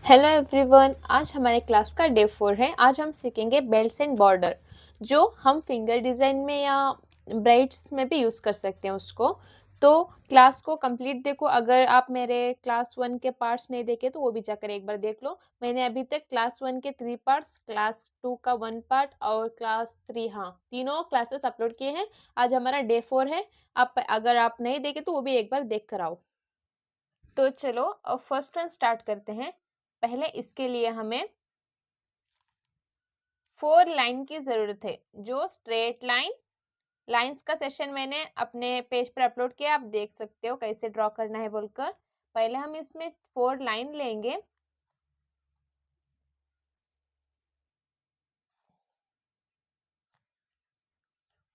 Hello everyone, आज हमारे class का डे 4 है। आज हम सीखेंगे बेल्ट्स एंड बॉर्डर, जो हम फिंगर डिज़ाइन में या ब्राइड्स में भी यूज़ कर सकते हैं उसको। तो क्लास को कंप्लीट देखो। अगर आप मेरे क्लास 1 के पार्ट्स नहीं देखे तो वो भी जाकर एक बार देख लो। मैंने अभी तक क्लास 1 के 3 पार्ट्स, क्लास 2 का 1 पार्ट और क्लास 3 तीनों क्लासेस अपलोड किए हैं। आज हमारा डे 4 है। अगर आप नहीं देखे तो वो भी एक बार देख कर आओ। तो चलो अब फर्स्ट वन स्टार्ट करते हैं। पहले इसके लिए हमें 4 लाइन की जरूरत है, जो स्ट्रेट लाइंस का सेशन मैंने अपने पेज पर अपलोड किया। आप देख सकते हो कैसे ड्रॉ करना है बोलकर। पहले हम इसमें 4 लाइन लेंगे।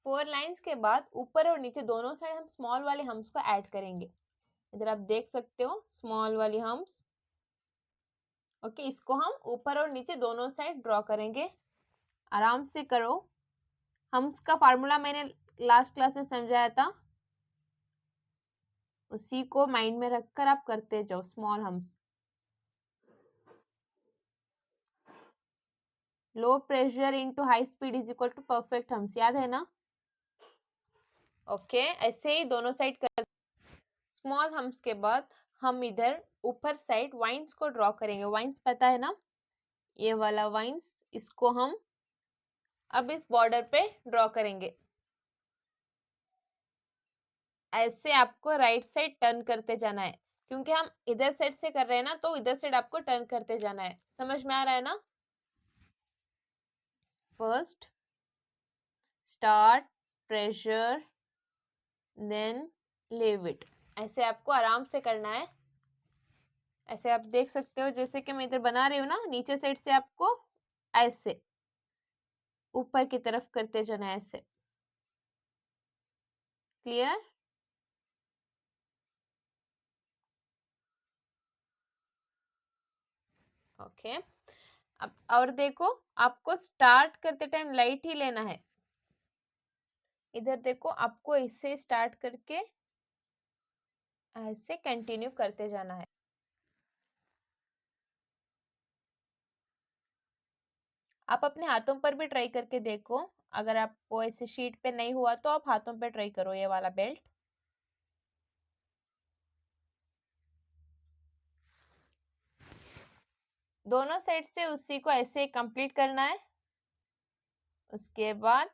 फोर लाइंस के बाद ऊपर और नीचे दोनों साइड हम स्मॉल वाले हम्स को ऐड करेंगे। इधर आप देख सकते हो स्मॉल वाली हम्स। ओके, इसको हम ऊपर और नीचे दोनों साइड ड्रॉ करेंगे। आराम से करो। हम्स का फार्मूला मैंने लास्ट क्लास में समझाया था, उसी को माइंड में रखकर आप करते जाओ। Small hums, low pressure into high speed is equal to perfect hums, याद है ना? ओके, ऐसे ही दोनों साइड कर। स्मॉल हम्स के बाद हम इधर ऊपर साइड वाइंस को ड्रॉ करेंगे। वाइंस पता है ना, ये वाला वाइंस, इसको हम अब इस बॉर्डर पे ड्रॉ करेंगे। ऐसे आपको राइट साइड टर्न करते जाना है, क्योंकि हम इधर साइड से कर रहे हैं ना, तो इधर साइड आपको टर्न करते जाना है। समझ में आ रहा है ना? First start pressure, then leave it. ऐसे आपको आराम से करना है। ऐसे आप देख सकते हो, जैसे कि मैं इधर बना रही हूँ ना, नीचे साइड से आपको ऐसे ऊपर की तरफ करते जाना है। ऐसे क्लियर? ओके, अब और देखो, आपको स्टार्ट करते टाइम लाइट ही लेना है। इधर देखो, आपको इससे स्टार्ट करके ऐसे कंटिन्यू करते जाना है। आप अपने हाथों पर भी ट्राई करके देखो। अगर आपको ऐसे शीट पे नहीं हुआ तो आप हाथों पे ट्राई करो ये वाला बेल्ट। दोनों साइड से उसी को ऐसे कंप्लीट करना है। उसके बाद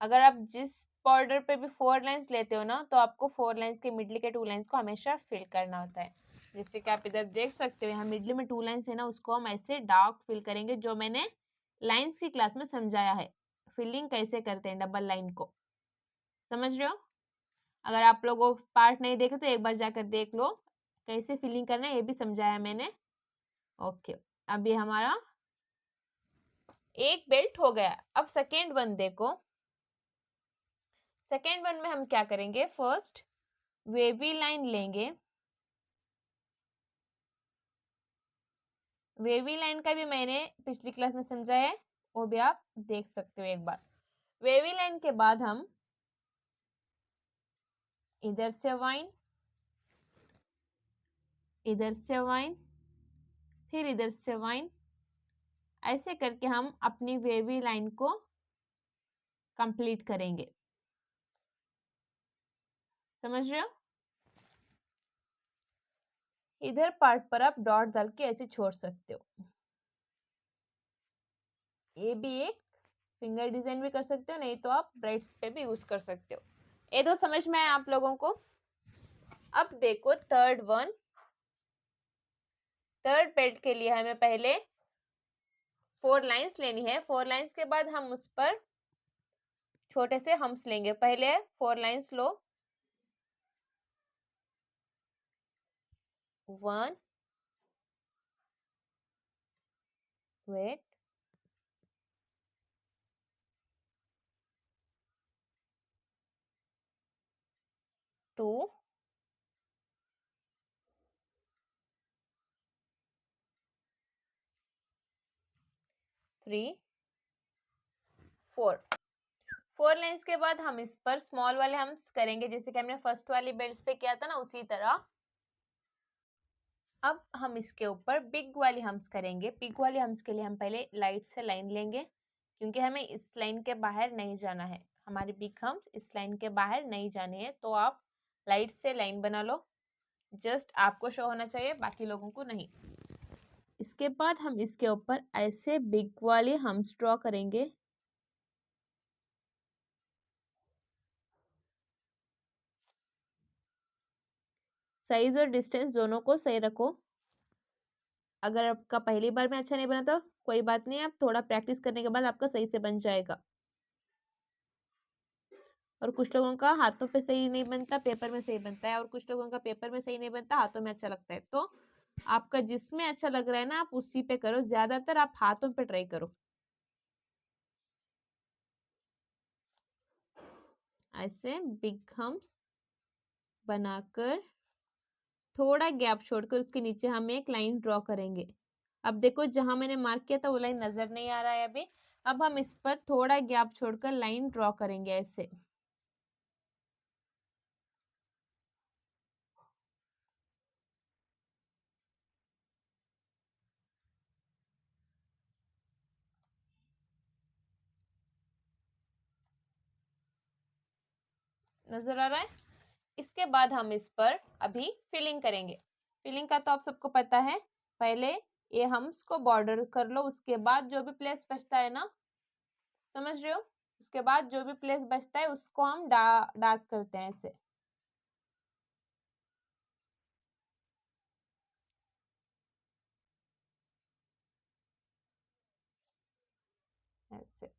अगर आप जिस बॉर्डर पे भी 4 लाइंस लेते हो ना, तो आपको 4 लाइंस के मिडल के 2 लाइंस को हमेशा फिल करना होता है। जैसे कि आप इधर देख सकते हो, यहाँ मिडल में 2 लाइंस है ना, उसको हम ऐसे डार्क फिल करेंगे, जो मैंने लाइंस की क्लास में समझाया है। फिलिंग कैसे करते हैं डबल लाइन को, समझ रहे हो? अगर आप लोगों पार्ट नहीं देखे तो एक बार जाकर देख लो, कैसे फिलिंग करना है ये भी समझाया मैंने। ओके, अब ये हमारा एक बेल्ट हो गया। अब सेकेंड वन देखो। सेकेंड वन में हम क्या करेंगे, फर्स्ट वेवी लाइन लेंगे। वेवी लाइन का भी मैंने पिछली क्लास में समझाया है, वो भी आप देख सकते हो एक बार। वेवी लाइन के बाद हम इधर से वाइन, इधर से वाइन, फिर इधर से वाइन, ऐसे करके हम अपनी वेवी लाइन को कंप्लीट करेंगे। समझ रहे हो? इधर पार्ट पर आप डॉट डाल के ऐसे छोड़ सकते हो। ये भी एक फिंगर डिजाइन भी कर सकते हो, नहीं तो आप ब्राइड्स पे भी यूज कर सकते हो। ये तो समझ में आया आप लोगों को? अब देखो थर्ड वन। थर्ड बेल्ट के लिए हमें पहले 4 लाइंस लेनी है। 4 लाइंस के बाद हम उस पर छोटे से हम्स लेंगे। पहले 4 लाइंस लो। 1, वेट, 2, 3, 4। 4 लाइंस के बाद हम इस पर स्मॉल वाले हम्स करेंगे, जैसे कि हमने फर्स्ट वाली बेल्ट पे किया था ना, उसी तरह। अब हम इसके ऊपर बिग वाली हम्स करेंगे। बिग वाली हम्स के लिए हम पहले लाइट से लाइन लेंगे, क्योंकि हमें इस लाइन के बाहर नहीं जाना है। हमारी बिग हम्स इस लाइन के बाहर नहीं जानी है, तो आप लाइट से लाइन बना लो। जस्ट आपको शो होना चाहिए, बाकी लोगों को नहीं। इसके बाद हम इसके ऊपर ऐसे बिग वाली हम्स ड्रॉ करेंगे। साइज और डिस्टेंस दोनों को सही रखो। अगर आपका पहली बार में अच्छा नहीं बना तो कोई बात नहीं, आप थोड़ा प्रैक्टिस करने के बाद आपका सही से बन जाएगा। और कुछ लोगों का हाथों पे सही नहीं बनता, पेपर में सही बनता है, और कुछ लोगों का पेपर में सही नहीं बनता, हाथों में अच्छा लगता है। तो आपका जिसमें अच्छा लग रहा है ना, आप उसी पे करो। ज्यादातर आप हाथों पे ट्राई करो। ऐसे बिग हम्स बनाकर थोड़ा गैप छोड़कर उसके नीचे हम एक लाइन ड्रॉ करेंगे। अब देखो, जहां मैंने मार्क किया था वो लाइन नजर नहीं आ रहा है अभी। अब हम इस पर थोड़ा गैप छोड़कर लाइन ड्रॉ करेंगे ऐसे। नजर आ रहा है? इसके बाद हम इस पर अभी फिलिंग करेंगे। फिलिंग का तो आप सबको पता है। पहले ये हम्स को बॉर्डर कर लो, उसके बाद जो भी प्लेस बचता है ना, समझ रहे हो, उसके बाद जो भी प्लेस बचता है उसको हम डार्क करते हैं ऐसे। ऐसे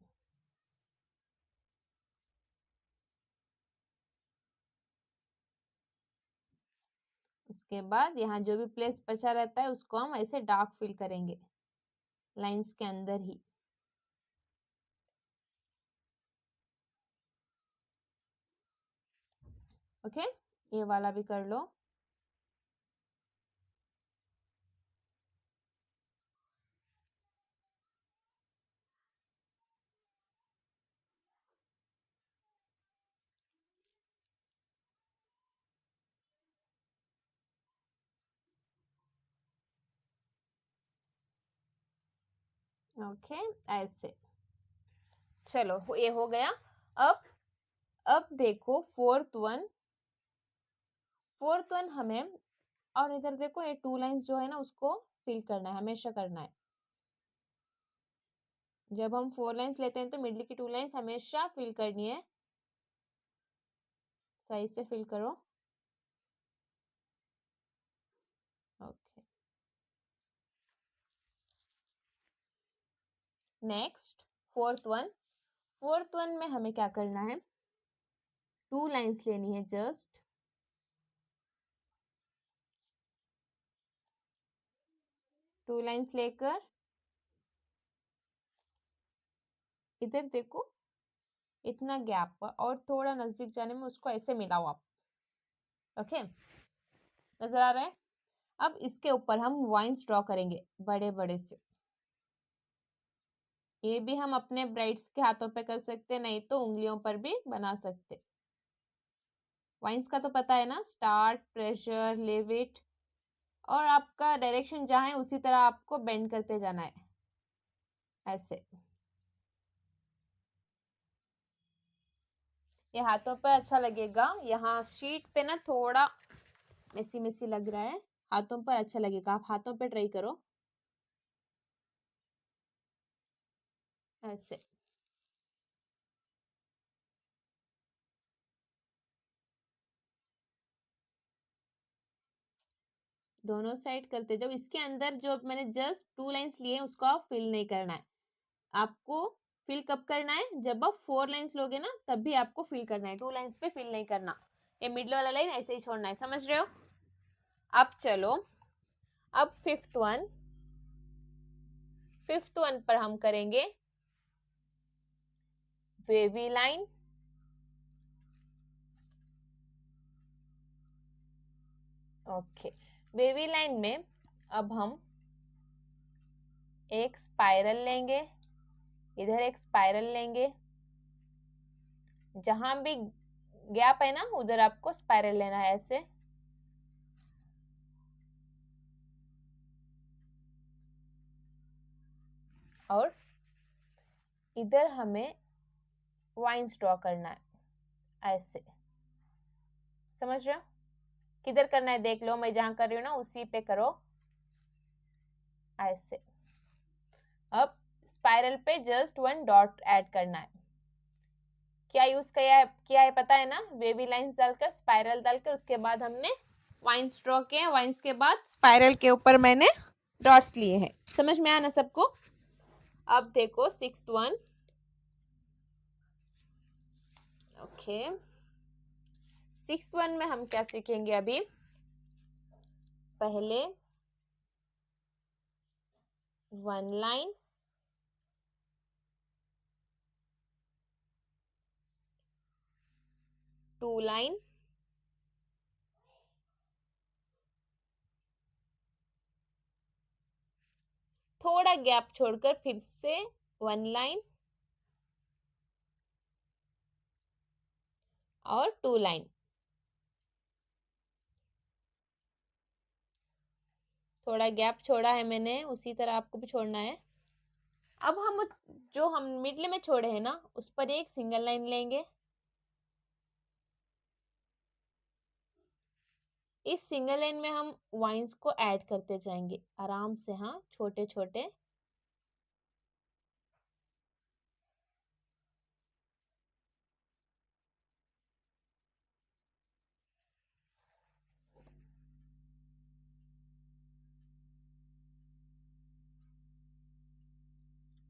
उसके बाद यहाँ जो भी प्लेस बचा रहता है उसको हम ऐसे डार्क फिल करेंगे लाइंस के अंदर ही। ओके, ये वाला भी कर लो। ओके, ऐसे। चलो, ये हो गया। अब देखो फोर्थ वन हमें, और इधर देखो ये टू लाइंस जो है ना उसको फिल करना है, हमेशा करना है। जब हम 4 लाइंस लेते हैं तो मिडिल की 2 लाइंस हमेशा फिल करनी है। सही से फिल करो। ओके, नेक्स्ट फोर्थ वन में हमें क्या करना है, 2 लाइंस लेनी है। जस्ट 2 लाइंस लेकर इधर देखो, इतना गैप और थोड़ा नजदीक जाने में उसको ऐसे मिलाओ आप। ओके, नजर आ रहा है? अब इसके ऊपर हम वाइंस ड्रॉ करेंगे बड़े बड़े से। ये भी हम अपने ब्राइड्स के हाथों पे कर सकते, नहीं तो उंगलियों पर भी बना सकते। वाइंस का तो पता है ना, स्टार्ट, प्रेशर, लिव इट, और आपका डायरेक्शन जहाँ है उसी तरह आपको बेंड करते जाना है ऐसे। ये हाथों पे अच्छा लगेगा, यहाँ शीट पे ना थोड़ा मेसी मेसी लग रहा है, हाथों पर अच्छा लगेगा। आप हाथों पे ट्राई करो ऐसे। दोनों साइड करते जाओ। इसके अंदर जो मैंने जस्ट 2 लाइंस लिए हैं उसको आप फिल नहीं करना है। आपको फिल कब करना है, जब आप 4 लाइंस लोगे ना तब भी आपको फिल करना है। 2 लाइंस पे फिल नहीं करना। ये मिडिल वाला लाइन ऐसे ही छोड़ना है, समझ रहे हो? अब चलो, अब फिफ्थ वन पर हम करेंगे wavy line. Okay, wavy line में अब हम एक स्पाइरल लेंगे, इधर एक स्पाइरल लेंगे, जहां भी गैप है ना उधर आपको स्पाइरल लेना है ऐसे। और इधर हमें वाइन्स ड्रॉ करना है ऐसे, समझ रहे हो? किधर करना है देख लो, मैं जहां कर रही हूँ ना उसी पे करो ऐसे। अब स्पाइरल पे जस्ट वन डॉट ऐड करना है। क्या यूज किया है पता है ना? वेवी लाइंस डालकर, स्पाइरल डालकर, उसके बाद हमने वाइन्स ड्रॉ किए। वाइन्स के बाद स्पाइरल के ऊपर मैंने डॉट्स लिए हैं। समझ में आया ना सबको? अब देखो sixth one. Okay, sixth one में हम क्या सीखेंगे अभी? पहले वन लाइन, टू लाइन, थोड़ा गैप छोड़कर फिर से वन लाइन और टू लाइन। थोड़ा गैप छोड़ा है मैंने, उसी तरह आपको भी छोड़ना है। अब हम जो हम मिडल में छोड़े हैं ना, उस पर एक सिंगल लाइन लेंगे। इस सिंगल लाइन में हम वाइन्स को ऐड करते जाएंगे आराम से, हाँ, छोटे छोटे।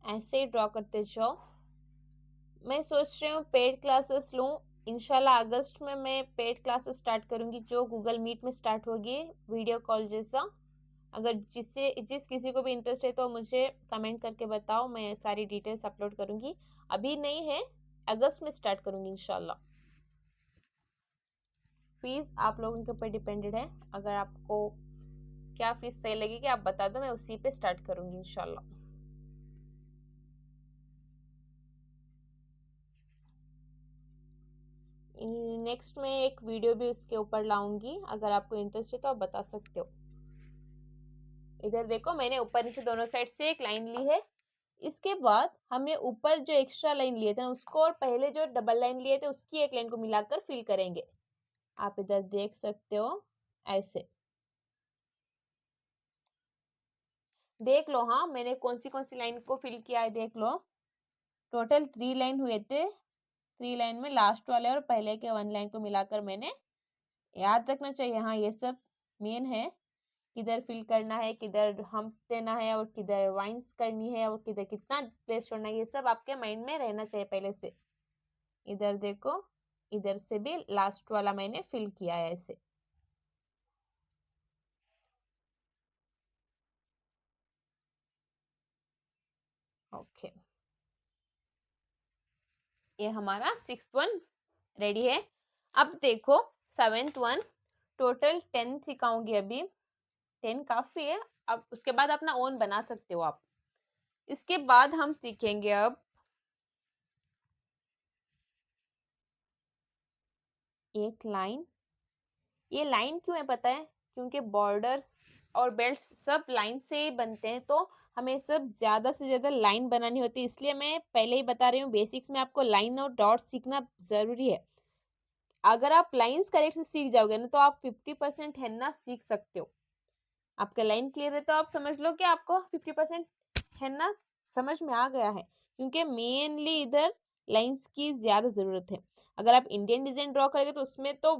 ऐसे ही ड्रॉ करते जाओ। मैं सोच रही हूँ पेड क्लासेस लूँ। इंशाल्लाह अगस्त में मैं पेड क्लासेस स्टार्ट करूंगी, जो गूगल मीट में स्टार्ट होगी, वीडियो कॉल जैसा। अगर जिस किसी को भी इंटरेस्ट है तो मुझे कमेंट करके बताओ, मैं सारी डिटेल्स अपलोड करूंगी। अभी नहीं है, अगस्त में स्टार्ट करूंगी इंशाल्लाह। फीस आप लोगों के ऊपर डिपेंडेड है। अगर आपको क्या फीस सही लगेगी आप बता दो, मैं उसी पे स्टार्ट करूंगी इंशाल्लाह। नेक्स्ट में एक वीडियो भी उसके ऊपर लाऊंगी, अगर आपको इंटरेस्ट है तो आप बता सकते हो। इधर देखो, मैंने ऊपर नीचे दोनों साइड से एक लाइन ली है। इसके बाद हमें ऊपर जो एक्स्ट्रा लाइन लिए थे ना उसको, और पहले जो डबल लाइन लिए थे उसकी एक लाइन को मिलाकर फिल करेंगे। आप इधर देख सकते हो ऐसे। देख लो, हाँ, मैंने कौन सी लाइन को फिल किया है देख लो। टोटल 3 लाइन हुए थे। 3 लाइन में लास्ट वाले और पहले के 1 लाइन को मिलाकर मैंने, याद रखना चाहिए, हाँ, ये सब मेन है। किधर फिल करना है, किधर हम देना है, और किधर वाइंस करनी है, और किधर कितना प्लेस छोड़ना है, ये सब आपके माइंड में रहना चाहिए पहले से। इधर देखो, इधर से भी लास्ट वाला मैंने फिल किया है ऐसे। ओके, ये हमारा 6th वन रेडी है। अब देखो 7th वन। टोटल 10 सिखाऊंगी अभी। 10 काफी है। अब उसके बाद अपना ओन बना सकते हो आप। इसके बाद हम सीखेंगे अब एक लाइन। ये लाइन क्यों है पता है? क्योंकि बॉर्डर्स और बेल्ट सब लाइन से ही बनते हैं, तो हमें सब ज्यादा से ज्यादा लाइन बनानी होती है। इसलिए मैं पहले ही बता रही हूँ, बेसिक्स में आपको लाइन और डॉट सीखना जरूरी है। अगर आप लाइंस करेक्ट से सीख जाओगे ना, तो आप 50% हैना सीख सकते हो। आपका लाइन क्लियर है तो आप समझ लो कि आपको 50% हैना समझ में आ गया है। क्योंकि मेनली इधर लाइंस की ज्यादा जरूरत है। अगर आप इंडियन डिजाइन ड्रॉ करेंगे तो उसमें तो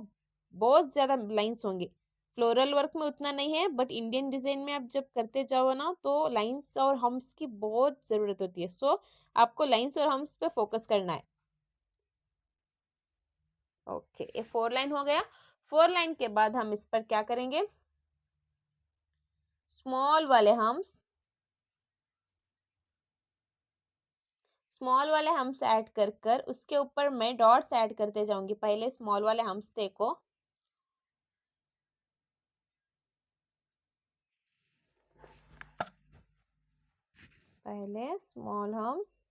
बहुत ज्यादा लाइंस होंगे। फ्लोरल वर्क में उतना नहीं है, बट इंडियन डिजाइन में आप जब करते जाओ ना, तो लाइंस और हम्स की बहुत जरूरत होती है। सो आपको लाइंस और हम्स पे फोकस करना है। ओके, ये 4 लाइन हो गया। 4 लाइन के बाद हम इस पर क्या करेंगे? स्मॉल वाले हम्स, स्मॉल वाले हम्स ऐड कर कर उसके ऊपर मैं डॉट्स ऐड करते जाऊंगी। पहले स्मॉल वाले हम्स देखो, पहले स्मॉल हम्स,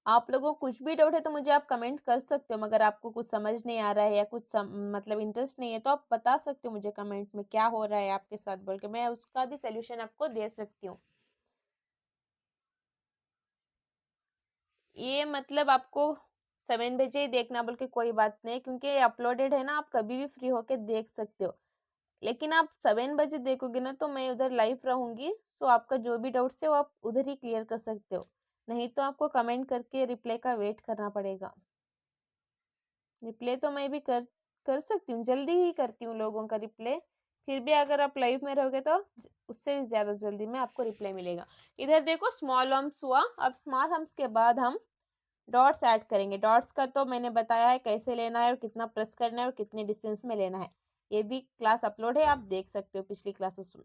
आप लोगों को कुछ भी डाउट है तो मुझे आप कमेंट कर सकते हो, मगर आपको कुछ समझ नहीं आ रहा है या कुछ मतलब इंटरेस्ट नहीं है तो आप बता सकते हो मुझे कमेंट में क्या हो रहा है आपके साथ बोल के, मैं उसका भी सोल्यूशन आपको दे सकती हूँ। ये मतलब आपको 7 बजे ही देखना बोल के कोई बात नहीं, क्योंकि ये अपलोडेड है ना, आप कभी भी फ्री होके देख सकते हो। लेकिन आप 7 बजे देखोगे ना तो मैं उधर लाइव रहूंगी, सो आपका जो भी डाउट्स है वो आप उधर ही क्लियर कर सकते हो, नहीं तो आपको कमेंट करके रिप्लाई का वेट करना पड़ेगा। रिप्लाई तो मैं भी कर सकती हूँ, जल्दी ही करती हूँ लोगों का रिप्लाई। फिर भी अगर आप लाइव में रहोगे तो उससे भी ज़्यादा जल्दी में आपको रिप्लाई मिलेगा। इधर देखो स्मॉल हम्स हुआ, अब स्मॉल हम्स के बाद हम डॉट्स ऐड करेंगे। डॉट्स का तो मैंने बताया है कैसे लेना है और कितना प्रेस करना है और कितने डिस्टेंस में लेना है, ये भी क्लास अपलोड है, आप देख सकते हो पिछली क्लासेस में।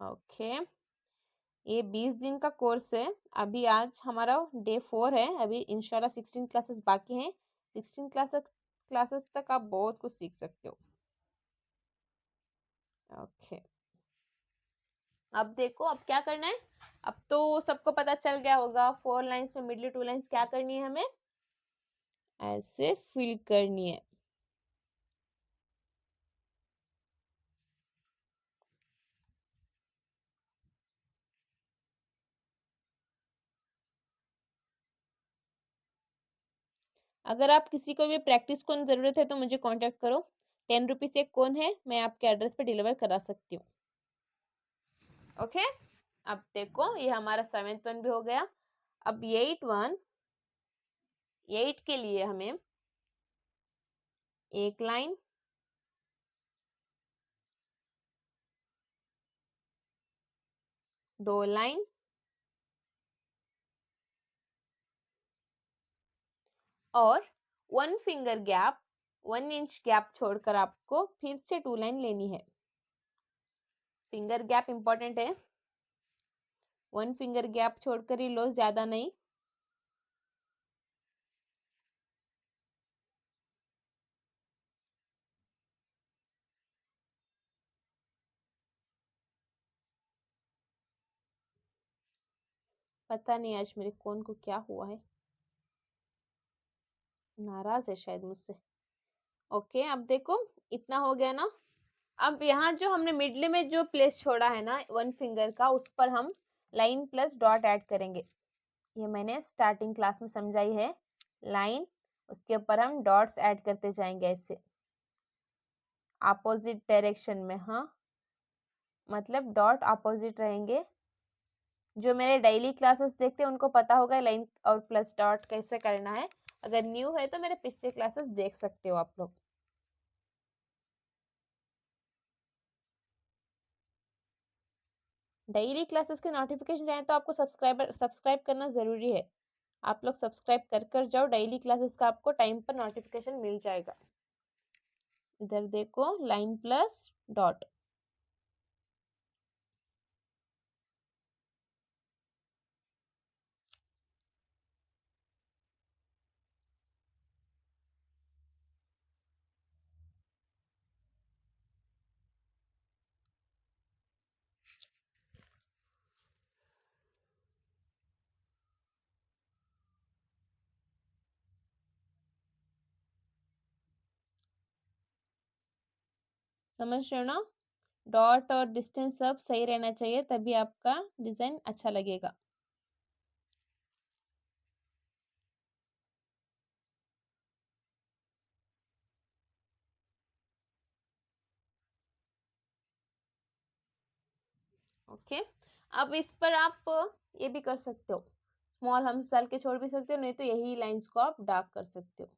ओके, ये 20 दिन का कोर्स है। अभी आज हमारा डे 4 है, अभी इंशाल्लाह 16 क्लासेस बाकी हैं। 16 क्लासेस तक आप बहुत कुछ सीख सकते हो। ओके, अब देखो अब क्या करना है। अब तो सबको पता चल गया होगा 4 लाइन्स में मिडली 2 लाइन्स क्या करनी है, हमें ऐसे फिल करनी है। अगर आप किसी को भी प्रैक्टिस कोन ज़रूरत है तो मुझे कांटेक्ट करो। 10 रुपीज़ एक कोन है, मैं आपके एड्रेस पे डिलीवर करा सकती हूँ। ओके, अब देखो ये हमारा 7th 1 भी हो गया। अब 8 के लिए हमें एक लाइन, दो लाइन और 1 फिंगर गैप, 1 इंच गैप छोड़कर आपको फिर से 2 लाइन लेनी है। फिंगर गैप इंपॉर्टेंट है, 1 फिंगर गैप छोड़कर ही लो, ज्यादा नहीं। पता नहीं आज मेरे कौन को क्या हुआ है, नाराज है शायद मुझसे। ओके, अब देखो इतना हो गया ना। अब यहाँ जो हमने मिडल में जो प्लेस छोड़ा है ना 1 फिंगर का, उस पर हम लाइन प्लस डॉट ऐड करेंगे। ये मैंने स्टार्टिंग क्लास में समझाई है। लाइन, उसके ऊपर हम डॉट्स ऐड करते जाएंगे ऐसे अपोजिट डायरेक्शन में। हाँ, मतलब डॉट अपोजिट रहेंगे। जो मेरे डेली क्लासेस देखते हैं उनको पता होगा लाइन और प्लस डॉट कैसे करना है। अगर न्यू है तो मेरे पिछले क्लासेस देख सकते हो आप लोग। डेली क्लासेस के नोटिफिकेशन जाए तो आपको सब्सक्राइब करना ज़रूरी है। आप लोग सब्सक्राइब कर जाओ, डेली क्लासेस का आपको टाइम पर नोटिफिकेशन मिल जाएगा। इधर देखो लाइन प्लस डॉट। समझ रहे हो ना, डॉट और डिस्टेंस सब सही रहना चाहिए, तभी आपका डिजाइन अच्छा लगेगा। ओके, अब इस पर आप ये भी कर सकते हो, स्मॉल हम डाल के छोड़ भी सकते हो, नहीं तो यही लाइंस को आप डार्क कर सकते हो।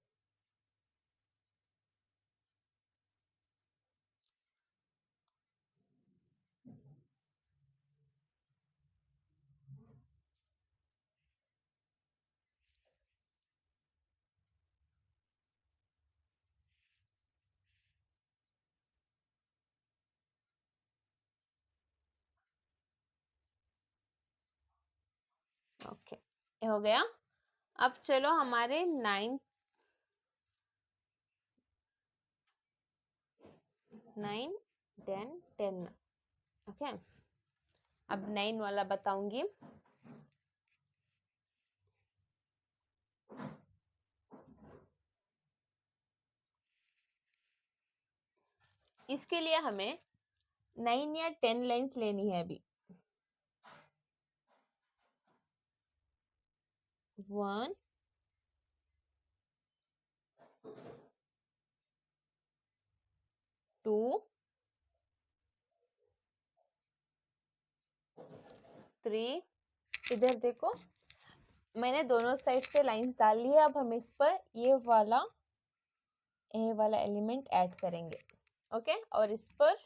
ओके, ये हो गया। अब चलो हमारे 9, 10 10। ओके, अब 9 वाला बताऊंगी। इसके लिए हमें 9 या 10 लाइंस लेनी है अभी। 1 2 3। इधर देखो मैंने दोनों साइड से लाइंस डाल ली है। अब हम इस पर ये वाला एलिमेंट ऐड करेंगे। ओके, और इस पर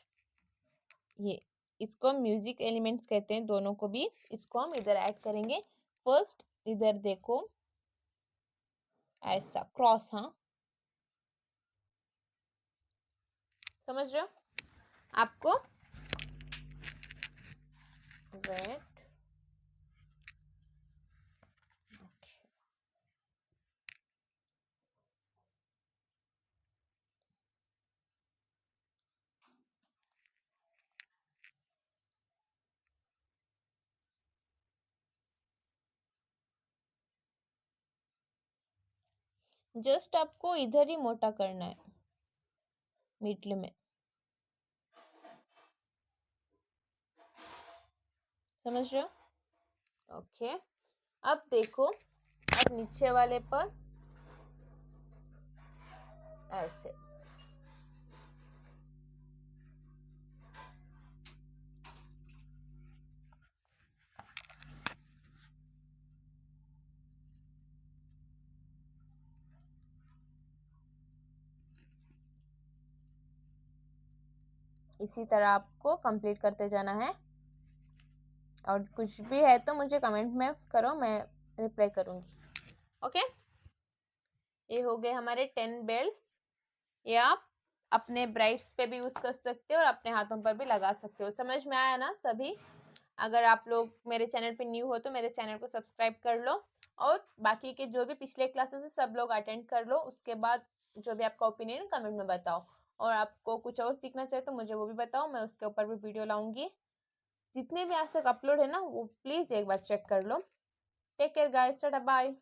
ये, इसको हम म्यूजिक एलिमेंट्स कहते हैं दोनों को भी। इसको हम इधर ऐड करेंगे। फर्स्ट इधर देखो ऐसा क्रॉस, हाँ समझ रहे हो आपको? रेड, जस्ट आपको इधर ही मोटा करना है मिडल में, समझ रहे हो? ओके, अब देखो, अब नीचे वाले पर ऐसे, इसी तरह आपको कंप्लीट करते जाना है। और कुछ भी है तो मुझे कमेंट में करो, मैं रिप्लाई करूंगी। ओके, ये हो गए हमारे 10 बेल्स। ये आप अपने ब्राइड्स पे भी यूज कर सकते हो और अपने हाथों पर भी लगा सकते हो। समझ में आया ना सभी? अगर आप लोग मेरे चैनल पे न्यू हो तो मेरे चैनल को सब्सक्राइब कर लो, और बाकी के जो भी पिछले क्लासेस है सब लोग अटेंड कर लो। उसके बाद जो भी आपका ओपिनियन कमेंट में बताओ, और आपको कुछ और सीखना चाहिए तो मुझे वो भी बताओ, मैं उसके ऊपर भी वीडियो लाऊंगी। जितने भी आज तक अपलोड है ना वो प्लीज एक बार चेक कर लो। Take care guys, tata bye.